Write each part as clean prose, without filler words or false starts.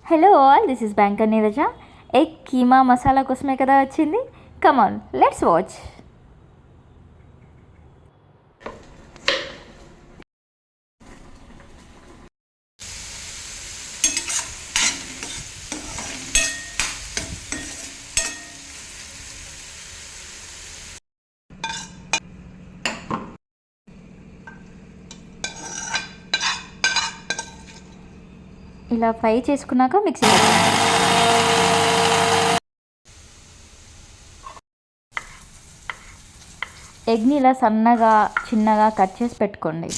Hello all, this is banker Neeraja. Egg keema masala కోసమే కదా వచ్చింది. కమాన్, లెట్స్ వాచ్. ఇలా ఫ్రై చేసుకున్నాక మిక్సీ ఎగ్ని ఇలా సన్నగా చిన్నగా కట్ చేసి పెట్టుకోండి.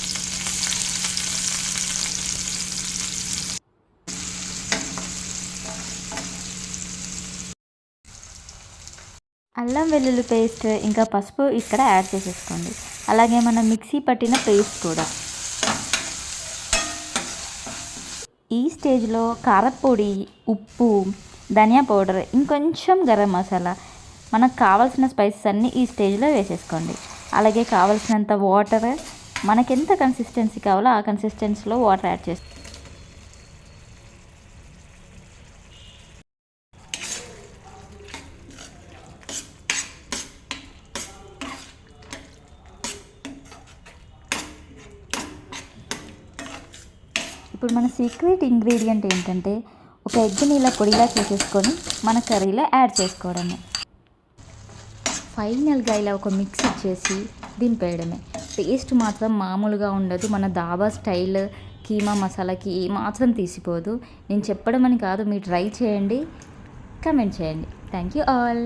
అల్లం వెల్లుల్లి పేస్ట్ ఇంకా పసుపు ఇక్కడ యాడ్ చేసేసుకోండి. అలాగే మనం మిక్సీ పట్టిన పేస్ట్ కూడా. ఈ స్టేజ్లో కారపొడి, ఉప్పు, ధనియా పౌడర్, ఇంకొంచెం గరం మసాలా, మనకు కావాల్సిన స్పైసెస్ అన్నీ ఈ స్టేజ్లో వేసేసుకోండి. అలాగే కావాల్సినంత వాటర్, మనకి ఎంత కన్సిస్టెన్సీ కావాలో ఆ కన్సిస్టెన్సీలో వాటర్ యాడ్ చేస్తాం. ఇప్పుడు మన సీక్రెట్ ఇంగ్రీడియంట్ ఏంటంటే ఒక ఎగ్ని ఇలా పొడిలా చేసేసుకొని మన కర్రీలో యాడ్ చేసుకోవడమే. ఫైనల్గా ఇలా ఒక మిక్స్ ఇచ్చేసి దింపేయడమే. టేస్ట్ మాత్రం మామూలుగా ఉండదు. మన దాబా స్టైల్ కీమా మసాలాకి ఏమాత్రం తీసిపోదు. నేను చెప్పడం అని కాదు, మీరు ట్రై చేయండి, కమెంట్ చేయండి. Thank you all.